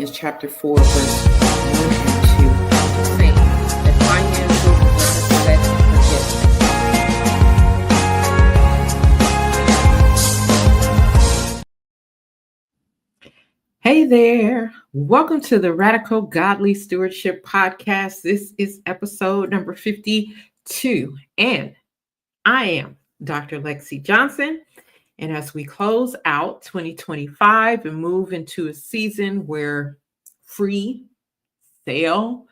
Genesis chapter 4, verse 1 and 2, saying that financial forget. Hey there. Welcome to the Radical Godly Stewardship Podcast. This is episode number 52, and I am Dr. Lexi Johnson. And as we close out 2025 and move into a season where free, sale,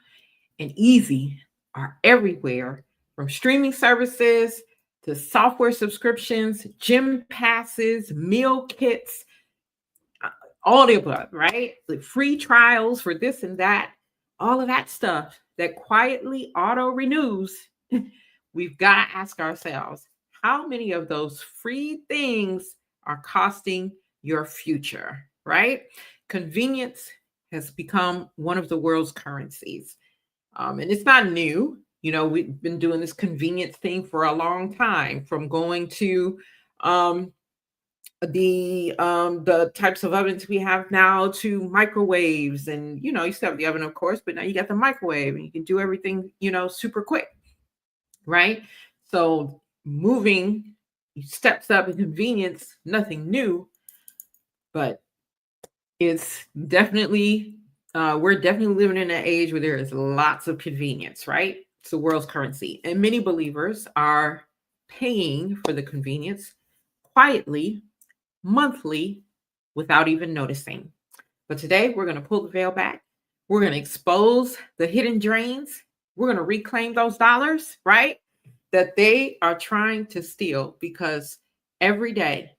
and easy are everywhere, from streaming services to software subscriptions, gym passes, meal kits, all the above, right? The free trials for this and that, all of that stuff that quietly auto renews. We've got to ask ourselves, how many of those free things are costing your future, right? Convenience has become one of the world's currencies. And it's not new. You know, we've been doing this convenience thing for a long time, from going to the types of ovens we have now to microwaves. And, you know, you still have the oven, of course, but now you got the microwave and you can do everything, you know, super quick, right? So moving steps up in convenience, nothing new, but it's definitely, we're definitely living in an age where there is lots of convenience, right? It's the world's currency. And many believers are paying for the convenience quietly, monthly, without even noticing. But today we're going to pull the veil back. We're going to expose the hidden drains. We're going to reclaim those dollars, right? That they are trying to steal, because every day,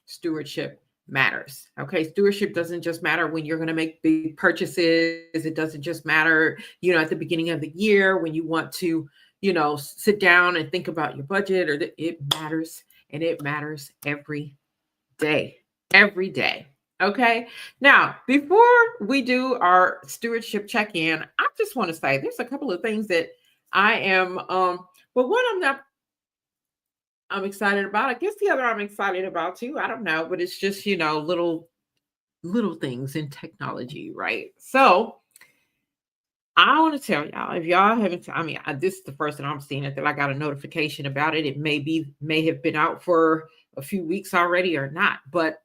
stewardship matters. Okay. Stewardship doesn't just matter when you're going to make big purchases. It doesn't just matter, you know, at the beginning of the year when you want to, you know, sit down and think about your budget, or it matters, and it matters every day. Okay. Now, before we do our stewardship check-in, I just want to say there's a couple of things that I am, but one I'm excited about. I guess the other I'm excited about too. I don't know, but it's just, you know, little things in technology, right? So I want to tell y'all, if y'all haven't, this is the first time I'm seeing it, that I got a notification about it. It may have been out for a few weeks already or not, but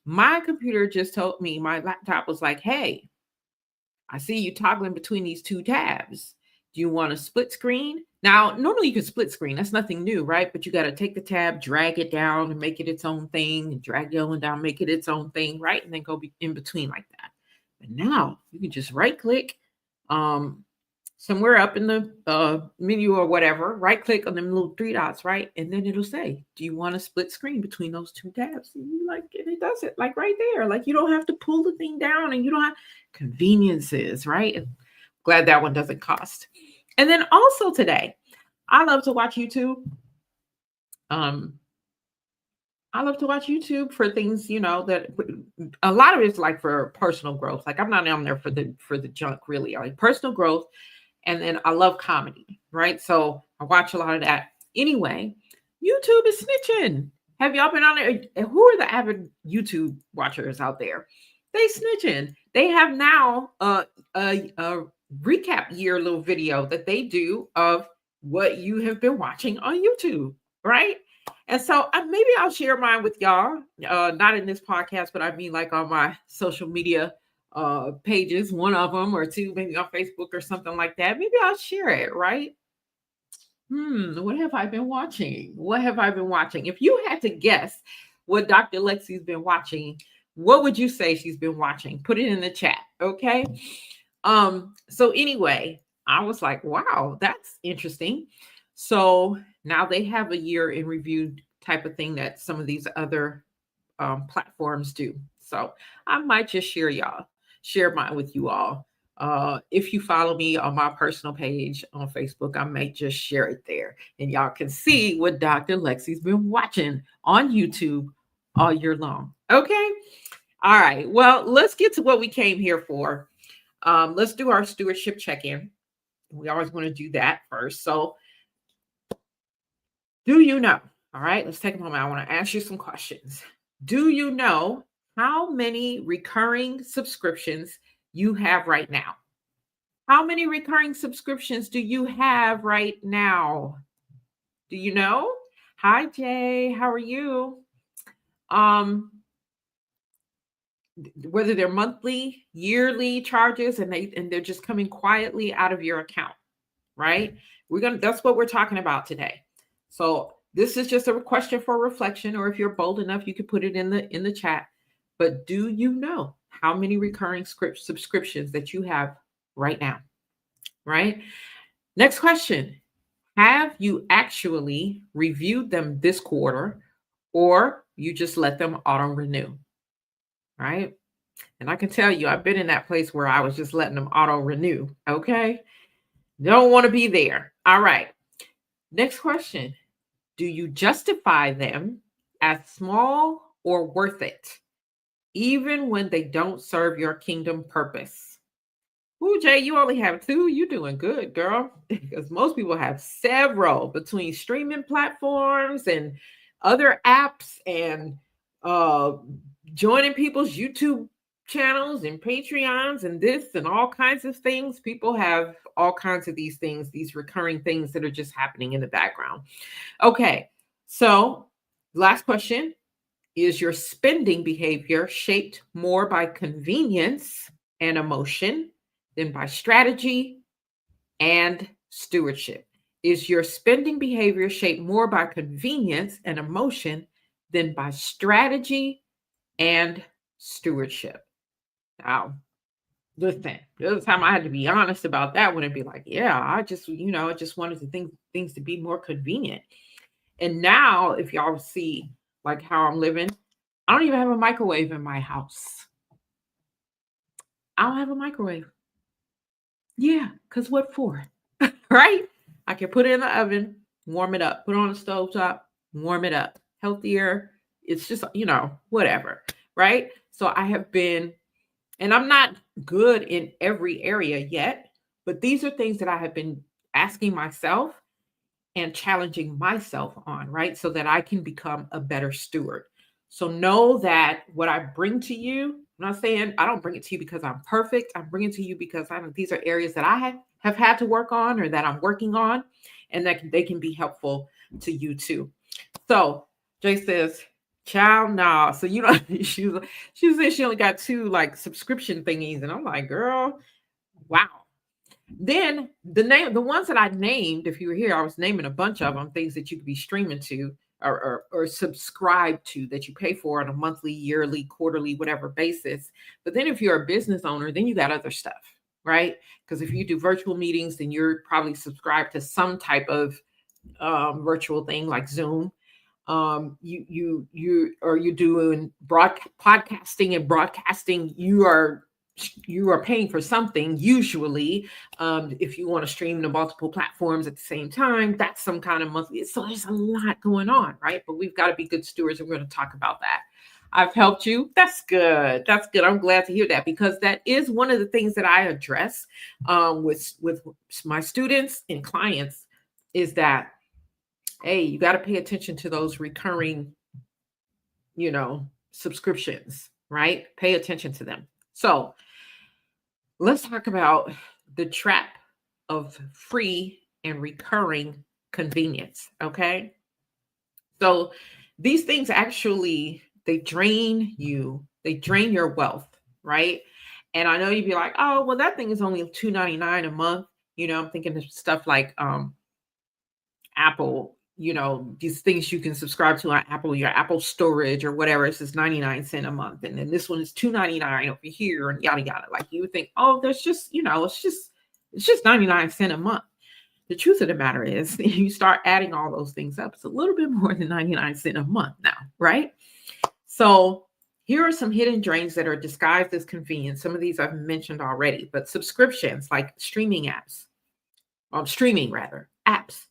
my computer just told me, my laptop was like, hey, I see you toggling between these two tabs. Do you want a split screen? Now, normally you can split screen. That's nothing new, right? But you got to take the tab, drag it down and make it its own thing, and drag the other one down, make it its own thing, right? And then go in between like that. But now you can just right click somewhere up in the menu or whatever, right click on them little three dots, right? And then it'll say, do you want a split screen between those two tabs? And you like, and it does it like right there. Like you don't have to pull the thing down, and you don't have conveniences, right? And glad that one doesn't cost. And then also today, I love to watch YouTube. I love to watch YouTube for things, you know, that a lot of it's like for personal growth. Like I'm not on there for the junk, really. I like personal growth. And then I love comedy, right? So I watch a lot of that. Anyway, YouTube is snitching. Have y'all been on there? Who are the avid YouTube watchers out there? They snitching. They have now a recap year little video that they do of what you have been watching on YouTube, right? And so maybe I'll share mine with y'all, not in this podcast, but I mean like on my social media pages, one of them or two, maybe on Facebook or something like that. Maybe I'll share it, right? What have I been watching? If you had to guess what Dr. Lexi's been watching, what would you say she's been watching? Put it in the chat, okay? So anyway, I was like, wow, that's interesting. So now they have a year in review type of thing that some of these other platforms do. So I might just share mine with you all. If you follow me on my personal page on Facebook, I may just share it there, and y'all can see what Dr. Lexi's been watching on YouTube all year long. Okay. All right. Well, let's get to what we came here for. Let's do our stewardship check-in. We always want to do that first. So do you know? All right, let's take a moment. I want to ask you some questions. Do you know how many recurring subscriptions you have right now. How many recurring subscriptions do you have right now? Do you know? Hi Jay, how are you? Um Whether they're monthly, yearly charges and they're just coming quietly out of your account, right? That's what we're talking about today. So this is just a question for reflection, or if you're bold enough, you could put it in the chat. But do you know how many recurring script subscriptions that you have right now? Right? Next question. Have you actually reviewed them this quarter, or you just let them auto renew? Right? And I can tell you, I've been in that place where I was just letting them auto renew. Okay. Don't want to be there. All right. Next question. Do you justify them as small or worth it, even when they don't serve your kingdom purpose? Ooh, Jay, you only have two. You're doing good, girl. Because most people have several between streaming platforms and other apps and uh, joining people's YouTube channels and Patreons and this and all kinds of things. People have all kinds of these things, these recurring things that are just happening in the background. Okay, so last question. Is your spending behavior shaped more by convenience and emotion than by strategy and stewardship? Is your spending behavior shaped more by convenience and emotion than by strategy and stewardship? Now, listen, the other time I had to be honest about that one and be like, yeah, I just wanted things to be more convenient. And now, if y'all see like how I'm living, I don't even have a microwave in my house. I don't have a microwave. Yeah, because what for? Right? I can put it in the oven, warm it up, put it on the stove top, warm it up. Healthier. It's just, whatever. Right? So I have been, and I'm not good in every area yet, but these are things that I have been asking myself and challenging myself on, right? So that I can become a better steward. So know that what I bring to you, I'm not saying I don't bring it to you because I'm perfect. I'm bringing it to you because these are areas that I have had to work on or that I'm working on, and that they can be helpful to you too. So Jay says, child, nah. So you know, she said she only got two like subscription thingies, and I'm like, girl, wow. Then the ones that I named, if you were here, I was naming a bunch of them, things that you could be streaming to or subscribe to that you pay for on a monthly, yearly, quarterly, whatever basis. But then if you're a business owner, then you got other stuff, right? Because if you do virtual meetings, then you're probably subscribed to some type of virtual thing like Zoom. You doing podcasting and broadcasting. You are paying for something usually. If you want to stream to multiple platforms at the same time, that's some kind of monthly. So there's a lot going on, right? But we've got to be good stewards, and we're going to talk about that. I've helped you. That's good. That's good. I'm glad to hear that, because that is one of the things that I address with my students and clients, is that, hey, you got to pay attention to those recurring, subscriptions, right? Pay attention to them. So let's talk about the trap of free and recurring convenience. Okay. So these things actually, they drain you, they drain your wealth, right? And I know you'd be like, oh, well, that thing is only $2.99 a month. I'm thinking of stuff like Apple, these things you can subscribe to on Apple, your Apple storage or whatever. It's just 99 cents a month. And then this one is $2.99 over here and yada yada. Like you would think, oh, there's just, it's just 99 cents a month. The truth of the matter is, you start adding all those things up, it's a little bit more than 99 cents a month now, right? So here are some hidden drains that are disguised as convenience. Some of these I've mentioned already, but subscriptions like streaming apps, apps,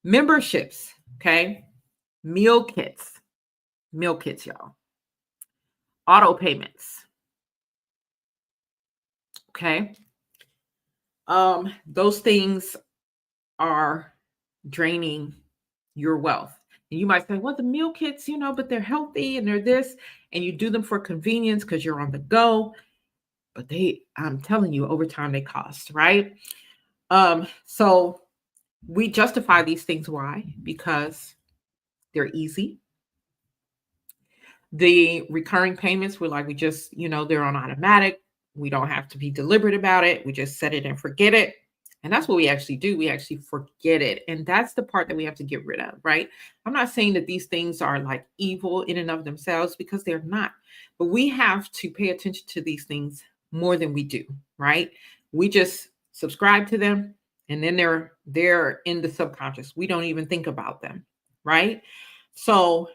memberships, okay, meal kits, y'all, auto payments, okay. Those things are draining your wealth. And you might say, well, the meal kits, but they're healthy and they're this, and you do them for convenience because you're on the go. But I'm telling you, over time they cost, right? So we justify these things. Why? Because they're easy. The recurring payments, we just, they're on automatic. We don't have to be deliberate about it. We just set it and forget it. And that's what we actually do. We actually forget it. And that's the part that we have to get rid of, right? I'm not saying that these things are like evil in and of themselves, because they're not. But we have to pay attention to these things more than we do, right? We just subscribe to them, and then they're in the subconscious. We don't even think about them, right? So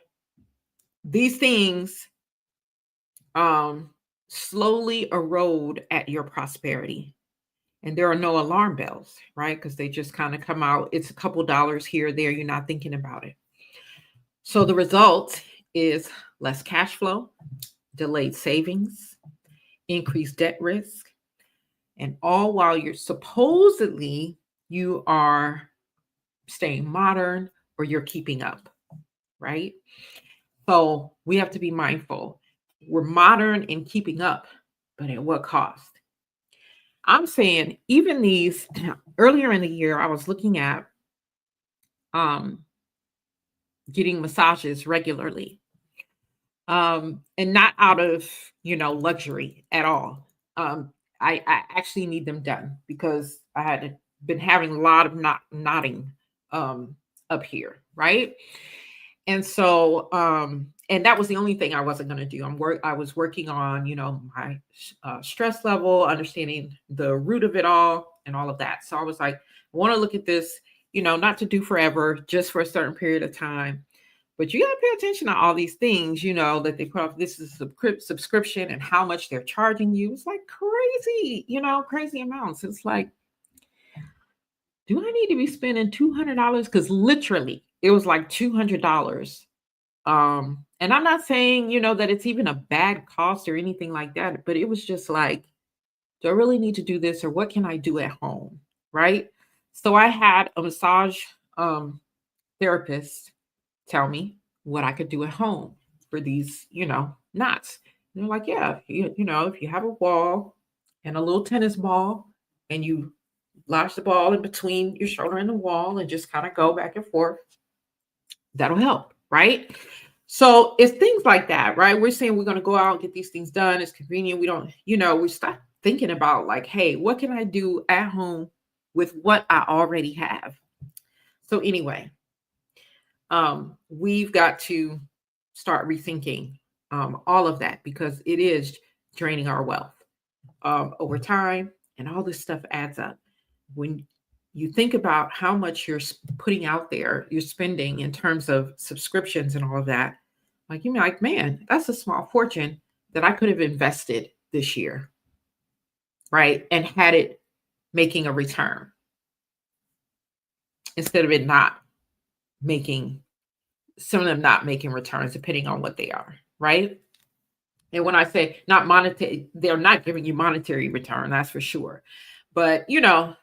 these things slowly erode at your prosperity. And there are no alarm bells, right? Because they just kind of come out. It's a couple dollars here or there. You're not thinking about it. So the result is less cash flow, delayed savings, increased debt risk, and all while you are staying modern, or you're keeping up, right? So we have to be mindful. We're modern and keeping up, but at what cost? I'm saying even these earlier in the year, I was looking at getting massages regularly, and not out of luxury at all. I actually need them done because I had been having a lot of knotting up here, right? And so, and that was the only thing I wasn't going to do. I was working on, my stress level, understanding the root of it all, and all of that. So I was like, I want to look at this, not to do forever, just for a certain period of time. But you got to pay attention to all these things, that they put off. This is a subscription, and how much they're charging you. It's like crazy, crazy amounts. It's like, do I need to be spending $200? Because literally, it was like $200. And I'm not saying, that it's even a bad cost or anything like that, but it was just like, do I really need to do this, or what can I do at home? Right. So I had a massage therapist tell me what I could do at home for these, knots. And they're like, yeah, if you have a wall and a little tennis ball, and you lodge the ball in between your shoulder and the wall and just kind of go back and forth, that'll help, right? So it's things like that, right? We're saying we're going to go out and get these things done. It's convenient. We don't, we start thinking about like, hey, what can I do at home with what I already have? So anyway, we've got to start rethinking all of that, because it is draining our wealth over time, and all this stuff adds up. When you think about how much you're putting out there, you're spending in terms of subscriptions and all of that, like you're like, man, that's a small fortune that I could have invested this year, right? And had it making a return, instead of it not making, some of them not making returns, depending on what they are, right? And when I say not monetary, they're not giving you monetary return, that's for sure. But,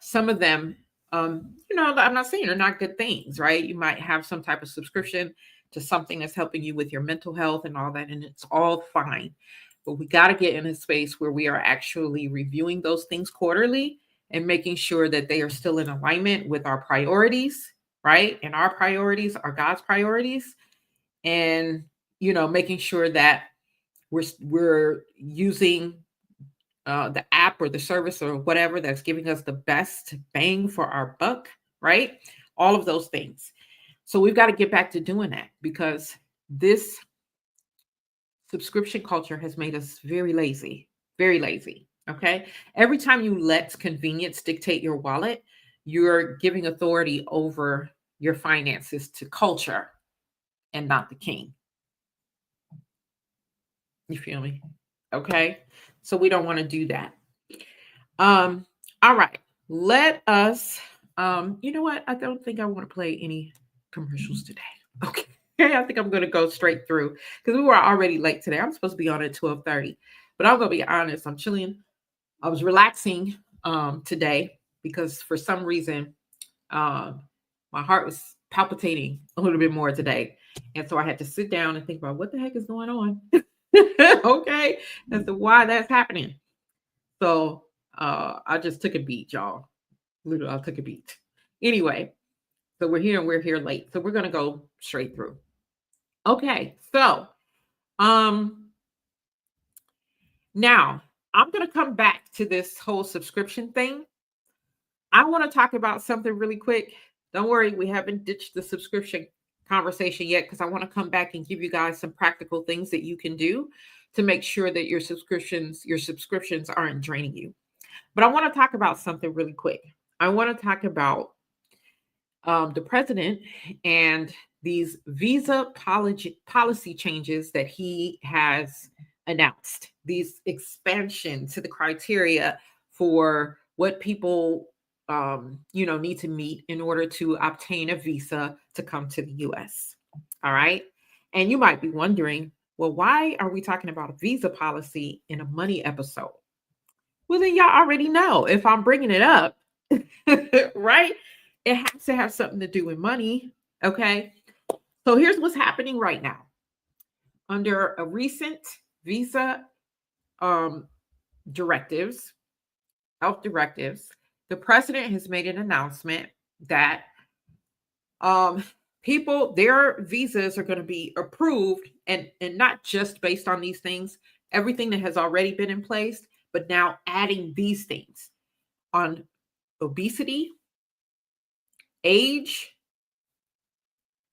some of them, I'm not saying they're not good things, right? You might have some type of subscription to something that's helping you with your mental health and all that, and it's all fine. But we got to get in a space where we are actually reviewing those things quarterly and making sure that they are still in alignment with our priorities, right? And our priorities are God's priorities. And, making sure that we're using the app or the service or whatever that's giving us the best bang for our buck, right? All of those things. So we've got to get back to doing that, because this subscription culture has made us very lazy, very lazy. Okay. Every time you let convenience dictate your wallet, you're giving authority over your finances to culture and not the king. You feel me? Okay. So we don't want to do that. All right. Let us, you know what? I don't think I want to play any commercials today. Okay. I think I'm going to go straight through, because we were already late today. I'm supposed to be on at 12:30, but I'm going to be honest. I'm chilling. I was relaxing today because for some reason my heart was palpitating a little bit more today. And so I had to sit down and think about what the heck is going on. Okay. As to why that's happening. So I just took a beat, y'all. Literally, I took a beat. Anyway, so we're here and we're here late. So we're gonna go straight through. Okay, so now I'm gonna come back to this whole subscription thing. I want to talk about something really quick. Don't worry, we haven't ditched the subscription conversation yet because I want to come back and give you guys some practical things that you can do to make sure that your subscriptions aren't draining you. But I want to talk about something really quick. I want to talk about the president and these visa policy changes that he has announced, these expansion to the criteria for what people need to meet in order to obtain a visa to come to the US. All right. And you might be wondering, well, why are we talking about a visa policy in a money episode? Well, then y'all already know if I'm bringing it up, right? It has to have something to do with money. Okay. So here's what's happening right now. Under a recent visa directives, health directives, the president has made an announcement that people, their visas are going to be approved and not just based on these things, everything that has already been in place, but now adding these things on obesity, age.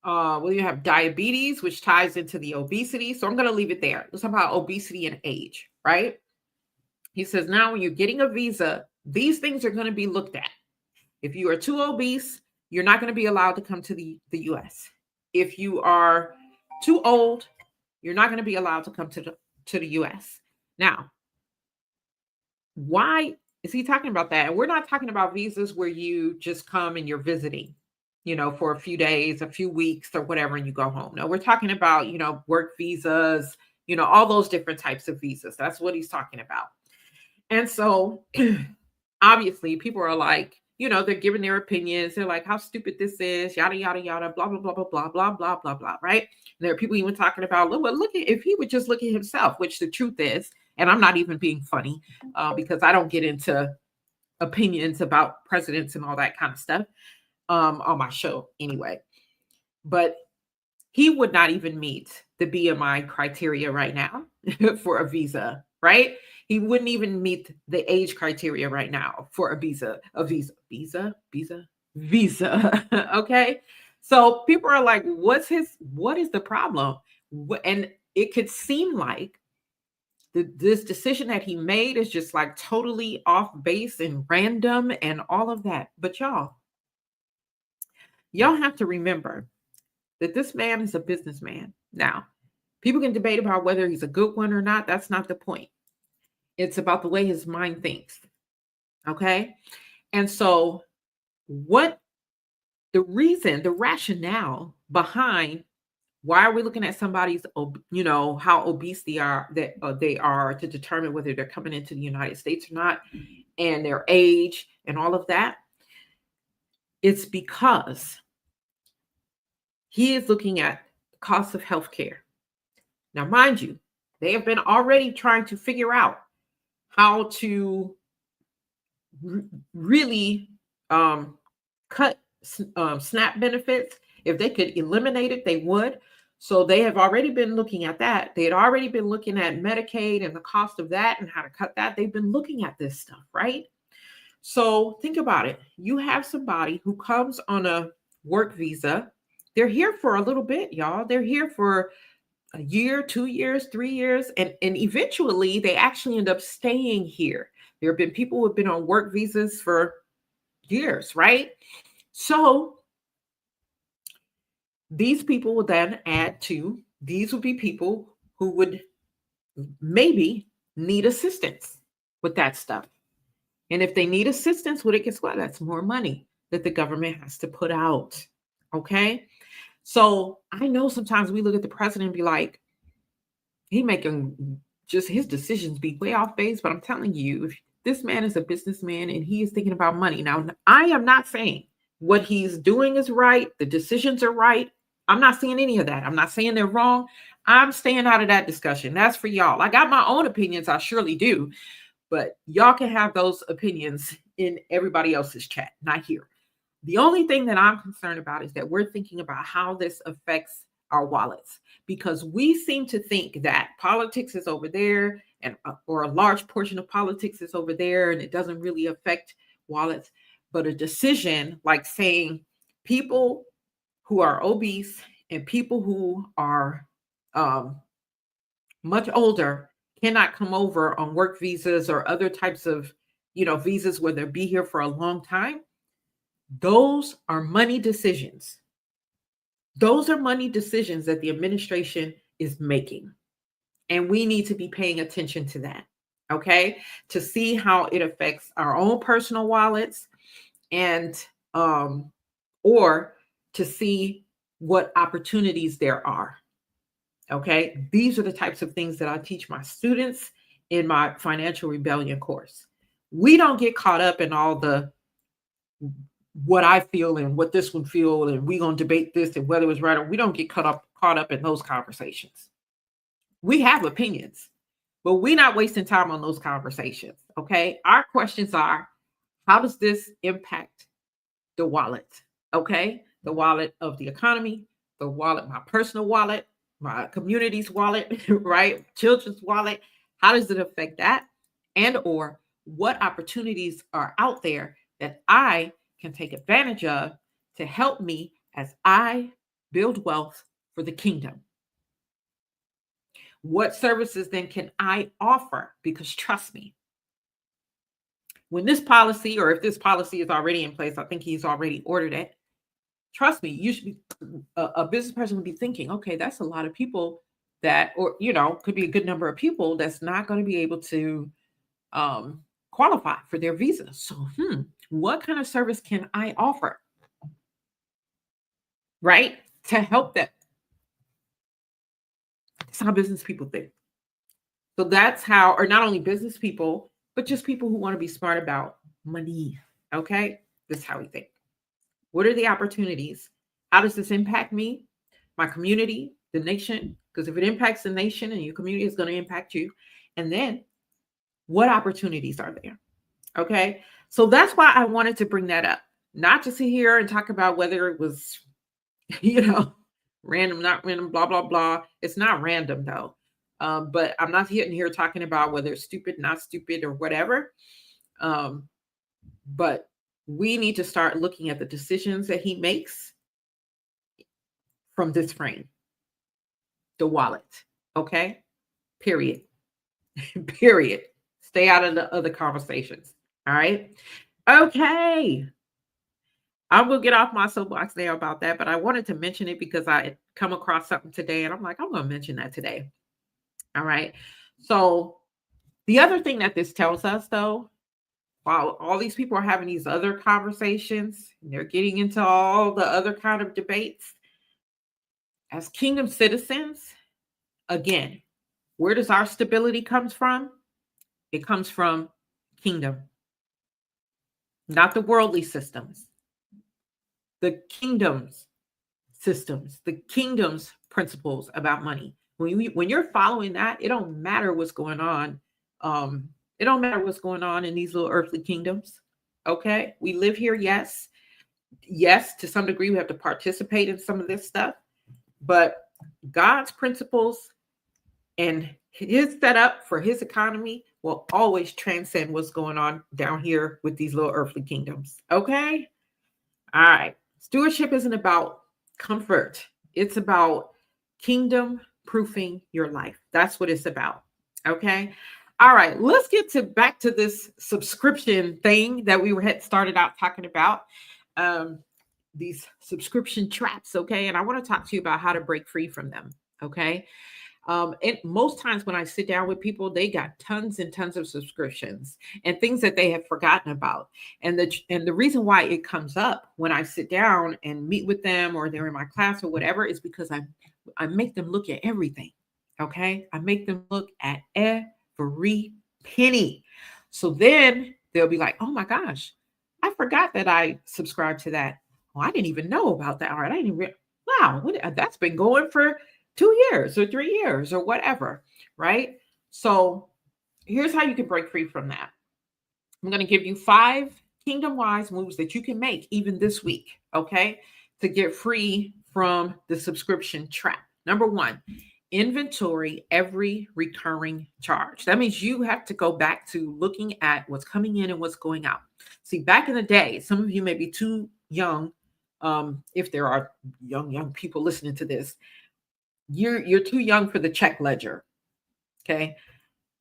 You have diabetes, which ties into the obesity. So I'm going to leave it there. Let's talk about obesity and age, right? He says now when you're getting a visa, these things are going to be looked at. If you are too obese, you're not going to be allowed to come to the US. If you are too old, you're not going to be allowed to come to the US. Now, why is he talking about that? And we're not talking about visas where you just come and you're visiting, for a few days, a few weeks or whatever, and you go home. No, we're talking about, work visas, all those different types of visas. That's what he's talking about. And so obviously people are like, they're giving their opinions. They're like, how stupid this is, yada, yada, yada, blah, blah, blah, blah, blah, blah, blah, blah, blah, right? And there are people even talking about, well, look at, if he would just look at himself, which the truth is, and I'm not even being funny because I don't get into opinions about presidents and all that kind of stuff on my show anyway. But he would not even meet the BMI criteria right now for a visa, right? He wouldn't even meet the age criteria right now for a visa. Okay. So people are like, what is the problem? And it could seem like this decision that he made is just like totally off base and random and all of that. But y'all have to remember that this man is a businessman. Now, people can debate about whether he's a good one or not. That's not the point. It's about the way his mind thinks. Okay. And so what the rationale behind why are we looking at somebody's, how obese they are to determine whether they're coming into the United States or not, and their age and all of that? It's because he is looking at the cost of healthcare. Now, mind you, they have been already trying to figure out how to really cut SNAP benefits. If they could eliminate it, they would. So they have already been looking at that. They had already been looking at Medicaid and the cost of that and how to cut that. They've been looking at this stuff, right? So think about it. You have somebody who comes on a work visa. They're here for a little bit, y'all. They're here for a year, 2 years, 3 years, and eventually they actually end up staying here. There have been people who have been on work visas for years, right? So these people will then add to, these would be people who would maybe need assistance with that stuff. And if they need assistance with it, guess what? That's more money that the government has to put out. Okay. So I know sometimes we look at the president and be like, he making just his decisions be way off base. But I'm telling you, if this man is a businessman and he is thinking about money. Now, I am not saying what he's doing is right, the decisions are right. I'm not saying any of that. I'm not saying they're wrong. I'm staying out of that discussion. That's for y'all. I got my own opinions, I surely do, but y'all can have those opinions in everybody else's chat, not here. The only thing that I'm concerned about is that we're thinking about how this affects our wallets, because we seem to think that politics is over there, and or a large portion of politics is over there, and it doesn't really affect wallets. But a decision like saying people who are obese and people who are um, much older cannot come over on work visas or other types of visas where they'll be here for a long time. Those are money decisions. Those are money decisions that the administration is making. And we need to be paying attention to that, okay? To see how it affects our own personal wallets, and or to see what opportunities there are. Okay? These are the types of things that I teach my students in my financial rebellion course. We don't get caught up in all the what I feel and what this one feel, and we're gonna debate this and whether it was right, or we don't get caught up in those conversations. We have opinions, but we're not wasting time on those conversations. Okay. Our questions are, how does this impact the wallet? Okay. The wallet of the economy, the wallet, my personal wallet, my community's wallet, right? Children's wallet. How does it affect that? And or what opportunities are out there that I can take advantage of to help me as I build wealth for the kingdom? What services then can I offer? Because trust me, when this policy, or if this policy is already in place, I think he's already ordered it. Trust me, you should be a business person would be thinking, okay, that's a lot of people that, or could be a good number of people that's not going to be able to qualify for their visa. So, what kind of service can I offer? Right? To help them. That's how business people think. So that's how, or not only business people, but just people who want to be smart about money. Okay? This is how we think. What are the opportunities? How does this impact me, my community, the nation? Because if it impacts the nation and your community, is going to impact you. And then what opportunities are there? Okay. So that's why I wanted to bring that up, not to sit here and talk about whether it was, random, not random, blah, blah, blah. It's not random though. But I'm not sitting here talking about whether it's stupid, not stupid, or whatever. But we need to start looking at the decisions that he makes from this frame, the wallet. Okay. Period. Period. Stay out of the other conversations. All right. Okay. I will get off my soapbox there about that, but I wanted to mention it because I had come across something today and I'm like, I'm going to mention that today. All right. So the other thing that this tells us, though, while all these people are having these other conversations, and they're getting into all the other kind of debates, as kingdom citizens, again, where does our stability comes from? It comes from kingdom, not the worldly systems, the kingdom's systems, the kingdom's principles about money. When you're following that, it don't matter what's going on. It don't matter what's going on in these little earthly kingdoms. Okay, we live here. Yes, to some degree, we have to participate in some of this stuff, but God's principles and his setup for his economy will always transcend what's going on down here with these little earthly kingdoms. Okay, all right. Stewardship isn't about comfort. It's about kingdom proofing your life. That's what it's about. Okay. All right. Let's get back to this subscription thing that we had started out talking about. These subscription traps. Okay. And I want to talk to you about how to break free from them. Okay. And most times when I sit down with people, they got tons and tons of subscriptions and things that they have forgotten about. And the reason why it comes up when I sit down and meet with them, or they're in my class or whatever, is because I make them look at everything. Okay. I make them look at every penny. So then they'll be like, oh my gosh, I forgot that I subscribed to that. Oh, I didn't even know about that. All right. I didn't wow, that's been going for 2 years or 3 years or whatever. Right. So here's how you can break free from that. I'm going to give you 5 kingdom wise moves that you can make even this week. Okay. To get free from the subscription trap. Number one, inventory every recurring charge. That means you have to go back to looking at what's coming in and what's going out. See, back in the day, some of you may be too young. If there are young people listening to this, you're too young for the check ledger. Okay.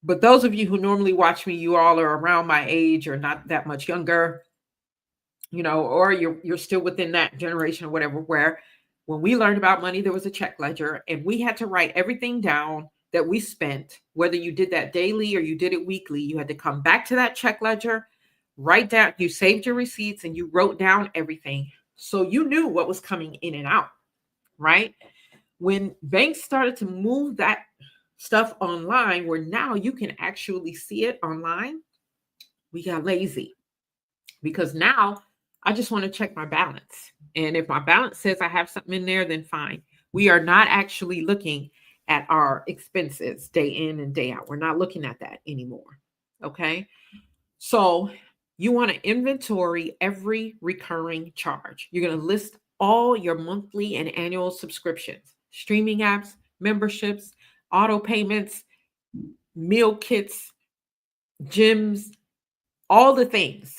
But those of you who normally watch me, you all are around my age or not that much younger, or you're still within that generation or whatever, where when we learned about money, there was a check ledger and we had to write everything down that we spent, whether you did that daily or you did it weekly. You had to come back to that check ledger, write down, you saved your receipts and you wrote down everything. So you knew what was coming in and out, right? When banks started to move that stuff online, where now you can actually see it online, we got lazy because now I just want to check my balance. And if my balance says I have something in there, then fine. We are not actually looking at our expenses day in and day out. We're not looking at that anymore. Okay. So you want to inventory every recurring charge. You're going to list all your monthly and annual subscriptions, streaming apps, memberships, auto payments, meal kits, gyms, all the things,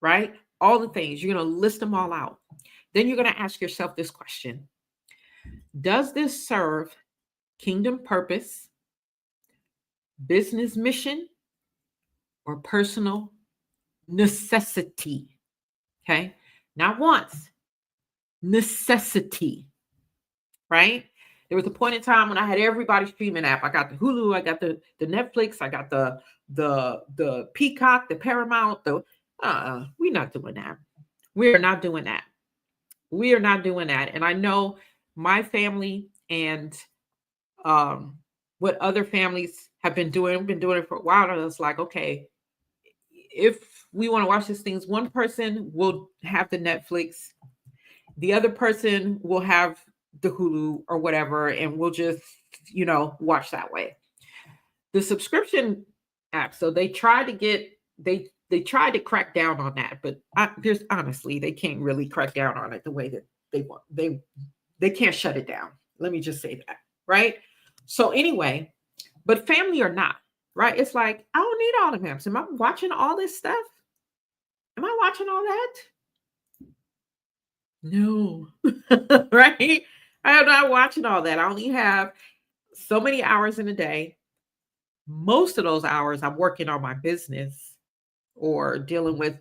right? All the things. You're going to list them all out. Then you're going to ask yourself this question. Does this serve kingdom purpose, business mission, or personal necessity? Okay. Not wants, necessity, right? There was a point in time when I had everybody streaming app. I got the Hulu, I got the Netflix, I got the Peacock, the Paramount. We're not doing that. We are not doing that. We are not doing that. And I know my family and what other families have been doing. We've been doing it for a while. And it's like, okay, if we want to watch these things, one person will have the Netflix, the other person will have the Hulu or whatever, and we'll just, watch that way. The subscription app, so they tried to get they tried to crack down on that, but there's honestly they can't really crack down on it the way that they want. They can't shut it down. Let me just say that, right? So anyway, but family or not, right? It's like I don't need all the apps. Am I watching all this stuff? Am I watching all that? No, right? I'm not watching all that. I only have so many hours in a day. Most of those hours I'm working on my business or dealing with,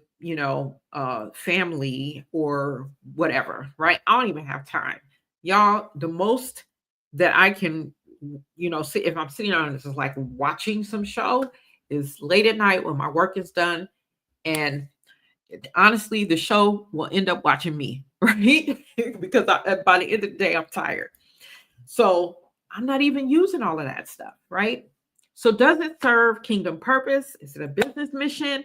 family or whatever, right? I don't even have time. Y'all, the most that I can, sit if I'm sitting on this is like watching some show is late at night when my work is done. And honestly, the show will end up watching me, right? Because by the end of the day, I'm tired. So I'm not even using all of that stuff, right? So does it serve kingdom purpose? Is it a business mission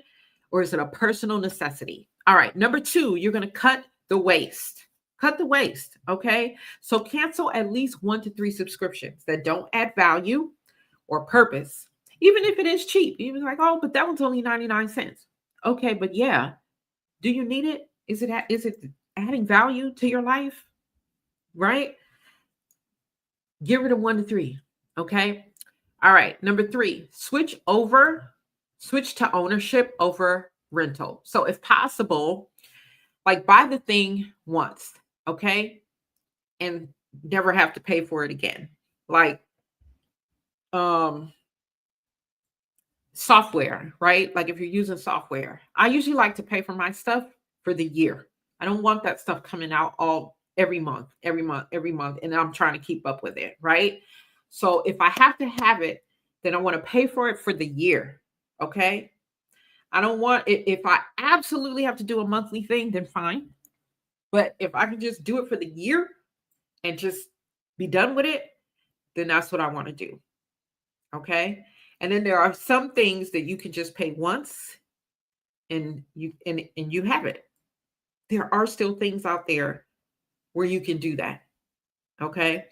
or is it a personal necessity? All right. Number 2, you're going to cut the waste. Cut the waste. Okay. So cancel at least 1 to 3 subscriptions that don't add value or purpose, even if it is cheap. Even like, oh, but that one's only 99 cents. Okay. But yeah, do you need it? Is it adding value to your life? Right? Get rid of 1 to 3. Okay. All right. Number 3, switch to ownership over rental. So if possible, like buy the thing once. Okay. And never have to pay for it again. Like, software, right? Like if you're using software, I usually like to pay for my stuff for the year. I don't want that stuff coming out all every month, and I'm trying to keep up with it, right? So if I have to have it, then I want to pay for it for the year. Okay. I don't want it. If I absolutely have to do a monthly thing, then fine. But if I can just do it for the year and just be done with it, then that's what I want to do. Okay. And then there are some things that you can just pay once and you have it. there are still things out there where you can do that. Okay.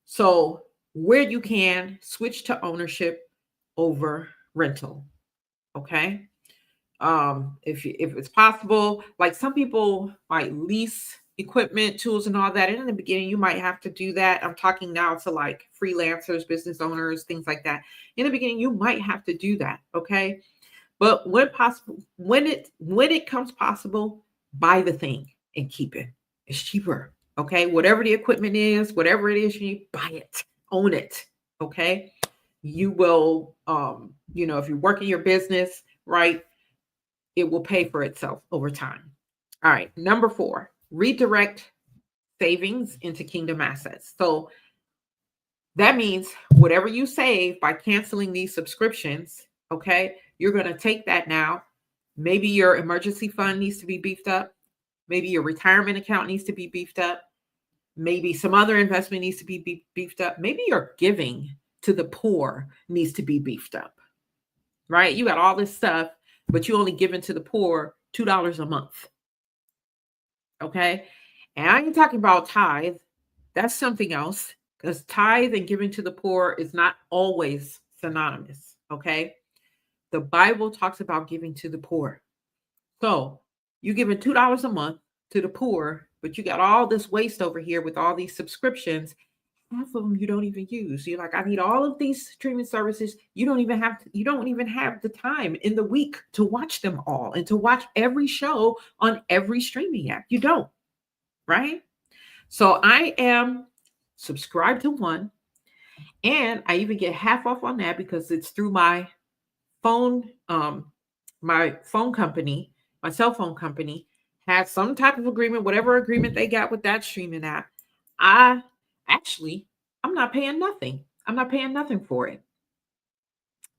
So where you can switch to ownership over rental. Okay. If it's possible, like some people might lease equipment, tools, and all that. And in the beginning, you might have to do that. I'm talking now to like freelancers, business owners, things like that. In the beginning, you might have to do that. Okay. But when possible, when it comes possible, buy the thing and keep it. It's cheaper. Okay. Whatever the equipment is, whatever it is you need, buy it, own it. Okay. You will if you work in your business, right, it will pay for itself over time. All right. Number 4, redirect savings into kingdom assets. So that means whatever you save by canceling these subscriptions, okay, you're going to take that now. Maybe your emergency fund needs to be beefed up. Maybe your retirement account needs to be beefed up. Maybe some other investment needs to be beefed up. Maybe your giving to the poor needs to be beefed up, right? You got all this stuff, but you only giving to the poor $2 a month. Okay. And I ain't talking about tithe. That's something else, because tithe and giving to the poor is not always synonymous. Okay. The Bible talks about giving to the poor. So you giving $2 a month to the poor, but you got all this waste over here with all these subscriptions. Half of them you don't even use. You're like, I need all of these streaming services. You don't even have the time in the week to watch them all and to watch every show on every streaming app. You don't, right? So I am subscribed to one, and I even get half off on that because it's through my phone, my phone company, my cell phone company has some type of agreement, whatever agreement they got with that streaming app. I'm not paying nothing. I'm not paying nothing for it.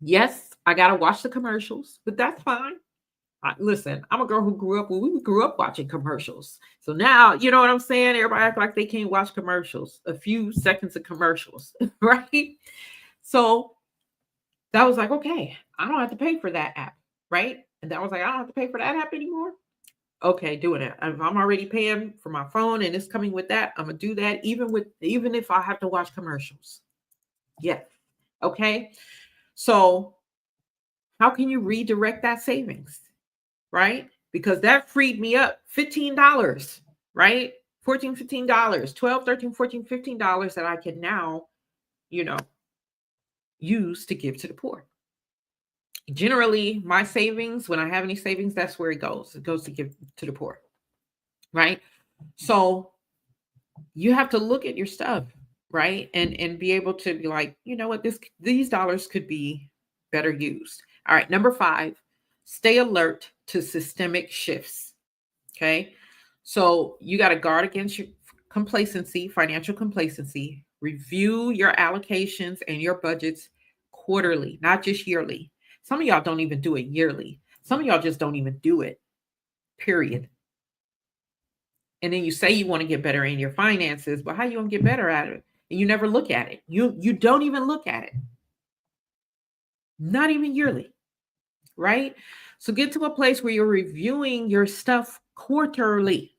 Yes, I got to watch the commercials, but that's fine. Listen, I'm a girl who we grew up watching commercials. So now, you know what I'm saying? Everybody act like they can't watch commercials, a few seconds of commercials, right? So that was like, okay, I don't have to pay for that app, right? And that was like, I don't have to pay for that app anymore. Okay, doing it. If I'm already paying for my phone and it's coming with that, I'm gonna do that even if I have to watch commercials. Yeah. Okay. So how can you redirect that savings? Right? Because that freed me up $15, right? $14, $15, 12, 13, 14, $15 that I can now, use to give to the poor. Generally, my savings, when I have any savings, that's where it goes. It goes to give to the poor, right? So you have to look at your stuff, right? And be able to be like, you know what, these dollars could be better used. All right, number 5, stay alert to systemic shifts. Okay. So you got to guard against your complacency, financial complacency, review your allocations and your budgets quarterly, not just yearly. Some of y'all don't even do it yearly. Some of y'all just don't even do it, period. And then you say you want to get better in your finances, but how you going to get better at it? And you never look at it. You don't even look at it. Not even yearly, right? So get to a place where you're reviewing your stuff quarterly.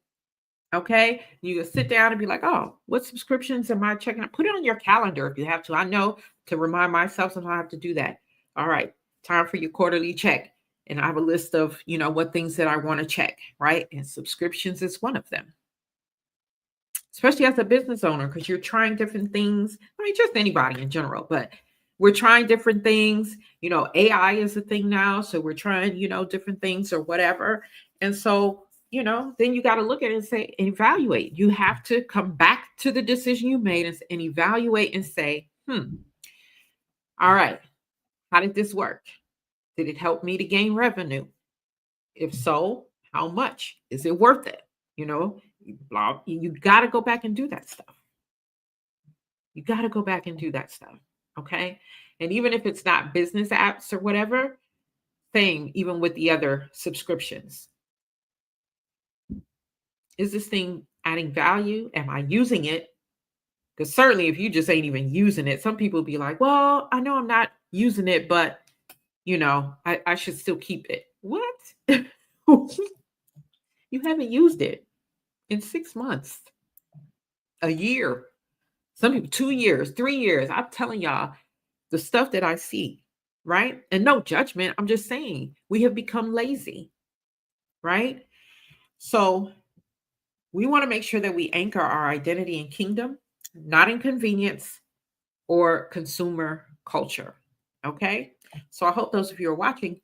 Okay. You can sit down and be like, oh, what subscriptions am I checking out? Put it on your calendar if you have to. I know to remind myself sometimes I have to do that. All right. Time for your quarterly check. And I have a list of, what things that I want to check, right? And subscriptions is one of them. Especially as a business owner, because you're trying different things. I mean, just anybody in general, but we're trying different things. AI is a thing now. So we're trying, different things or whatever. And so, then you got to look at it and say, evaluate. You have to come back to the decision you made and evaluate and say, all right, how did this work? Did it help me to gain revenue? If so, how much? Is it worth it? You got to go back and do that stuff. You got to go back and do that stuff. Okay. And even if it's not business apps or whatever, same, even with the other subscriptions. Is this thing adding value? Am I using it? Because certainly if you just ain't even using it, some people be like, well, I know I'm not using it, but I should still keep it. What? You haven't used it. in 6 months, a year, some people 2 years, 3 years. I'm telling y'all the stuff that I see, right? And no judgment. I'm just saying we have become lazy, right? So we want to make sure that we anchor our identity in kingdom, not in convenience or consumer culture. Okay. So I hope those of you who are watching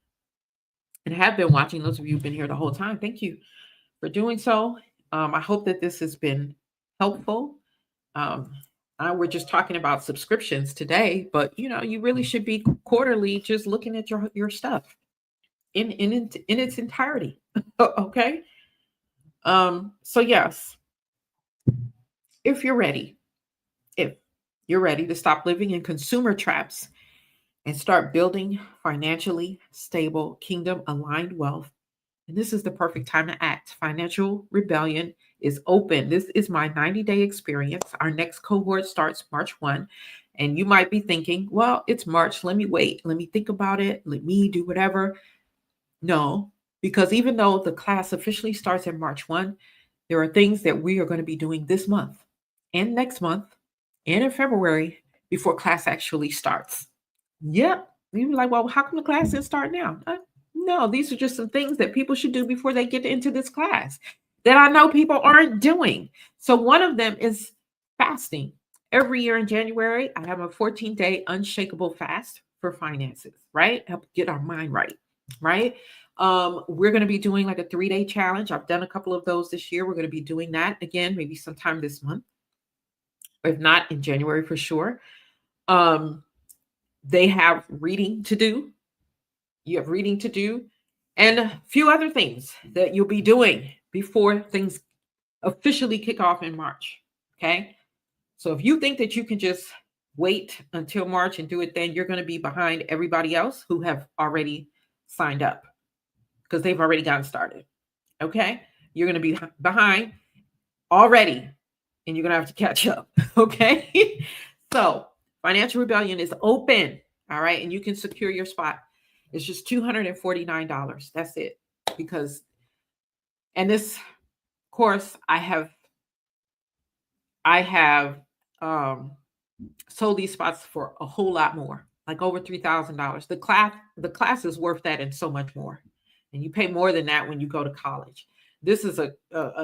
and have been watching, those of you who've been here the whole time, thank you for doing so. I hope that this has been helpful. Um, we're just talking about subscriptions today, but you really should be quarterly just looking at your stuff in its entirety. Okay. So yes, if you're ready, if you're ready to stop living in consumer traps and start building financially stable, kingdom aligned wealth, and this is the perfect time to act. Financial Rebellion is open. This is my 90-day experience. Our next cohort starts March 1. And you might be thinking, well, it's March. Let me wait. Let me think about it. Let me do whatever. No, because even though the class officially starts in March 1, there are things that we are going to be doing this month and next month and in February before class actually starts. Yep. You're like, well, how come the class didn't start now? No, these are just some things that people should do before they get into this class that I know people aren't doing. So one of them is fasting. Every year in January, I have a 14-day unshakable fast for finances, right? Help get our mind right? We're going to be doing like a 3-day challenge. I've done a couple of those this year. We're going to be doing that again, maybe sometime this month, if not in January for sure. They have reading to do. You have reading to do and a few other things that you'll be doing before things officially kick off in March. Okay. So if you think that you can just wait until March and do it, then you're going to be behind everybody else who have already signed up because they've already gotten started. Okay. You're going to be behind already and you're going to have to catch up. Okay. So Financial Rebellion is open. All right. And you can secure your spot. It's just $249. That's it. Because, and this course, I have sold these spots for a whole lot more, like over $3,000. The class is worth that and so much more. And you pay more than that when you go to college. This is a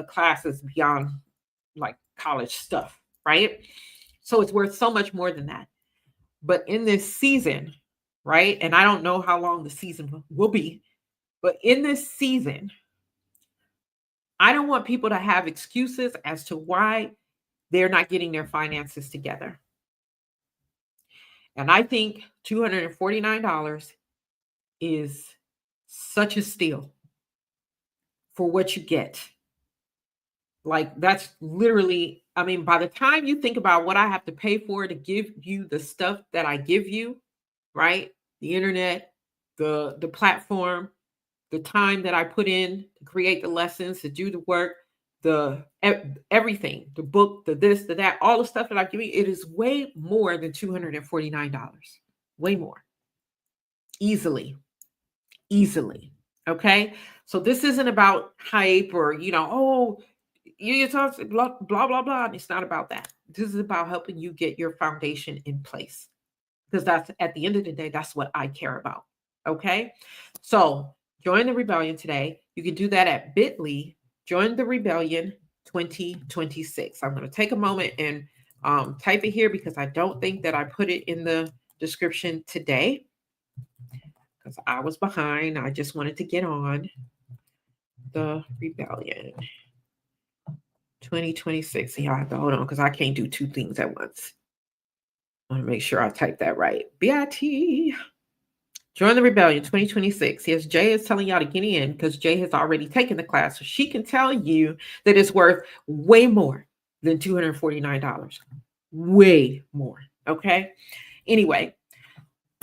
class that's beyond like college stuff, right? So it's worth so much more than that. But in this season, right? And I don't know how long the season will be, but in this season, I don't want people to have excuses as to why they're not getting their finances together. And I think $249 is such a steal for what you get. Like that's literally, I mean, by the time you think about what I have to pay for to give you the stuff that I give you, right? The internet, the platform, the time that I put in to create the lessons, to do the work, the everything, the book, the this, the that, all the stuff that I give you, it is way more than $249. Way more. Easily. Okay. So this isn't about hype or, oh, you talk blah, blah, blah, blah. It's not about that. This is about helping you get your foundation in place. Because that's at the end of the day, that's what I care about. Okay. So join the rebellion today. You can do that at bit.ly, join the rebellion 2026. I'm going to take a moment and type it here because I don't think that I put it in the description today because I was behind. I just wanted to get on the rebellion 2026. See, I have to hold on because I can't do two things at once. I want to make sure I type that right. BIT. Join the Rebellion 2026. Yes, Jay is telling y'all to get in because Jay has already taken the class. So she can tell you that it's worth way more than $249. Way more. Okay. Anyway,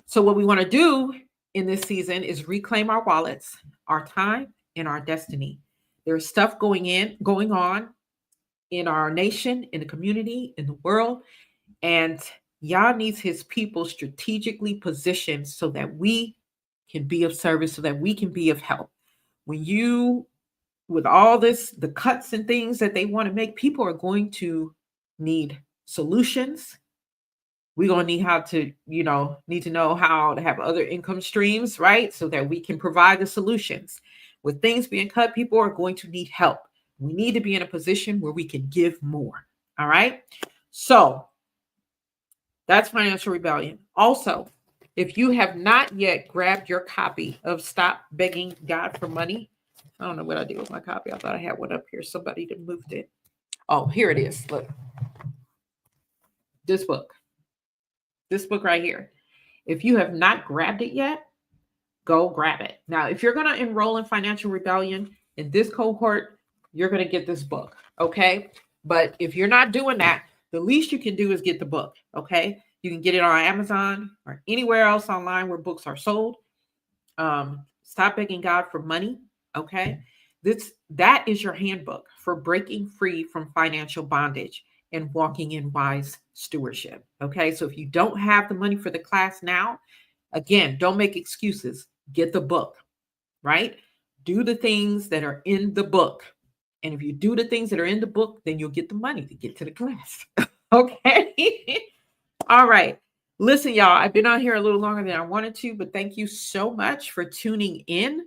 so what we want to do in this season is reclaim our wallets, our time, and our destiny. There's stuff going on in our nation, in the community, in the world. And Yah needs his people strategically positioned so that we can be of service, so that we can be of help. When you with all this, the cuts and things that they want to make, people are going to need solutions. We're going to need how to, need to know how to have other income streams, right? So that we can provide the solutions. With things being cut, people are going to need help. We need to be in a position where we can give more. All right. So that's financial rebellion. Also, if you have not yet grabbed your copy of Stop Begging God for Money, I don't know what I did with my copy. I thought I had one up here. Somebody done moved it. Oh, here it is. Look, this book right here. If you have not grabbed it yet, go grab it. Now, if you're going to enroll in financial rebellion in this cohort, you're going to get this book. Okay. But if you're not doing that, the least you can do is get the book. Okay. You can get it on Amazon or anywhere else online where books are sold. Stop Begging God for Money. Okay. That is your handbook for breaking free from financial bondage and walking in wise stewardship. Okay. So if you don't have the money for the class now, again, don't make excuses. Get the book, right? Do the things that are in the book. And if you do the things that are in the book, then you'll get the money to get to the class. Okay. All right. Listen, y'all, I've been on here a little longer than I wanted to, but thank you so much for tuning in.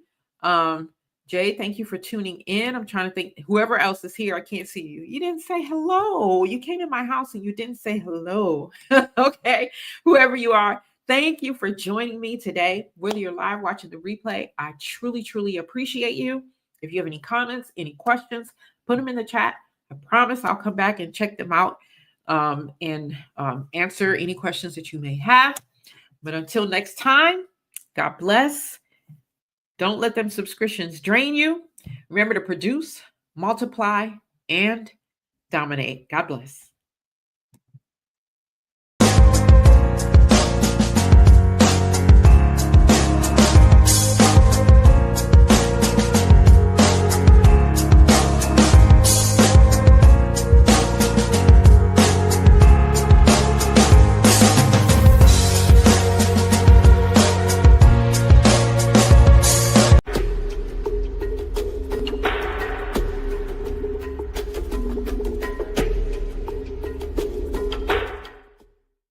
Jay, thank you for tuning in. I'm trying to think, whoever else is here, I can't see you. You didn't say hello. You came in my house and you didn't say hello. Okay. Whoever you are, thank you for joining me today. Whether you're live watching the replay, I truly, truly appreciate you. If you have any comments, any questions, put them in the chat. I promise I'll come back and check them out and answer any questions that you may have. But until next time, God bless. Don't let them subscriptions drain you. Remember to produce, multiply, and dominate. God bless.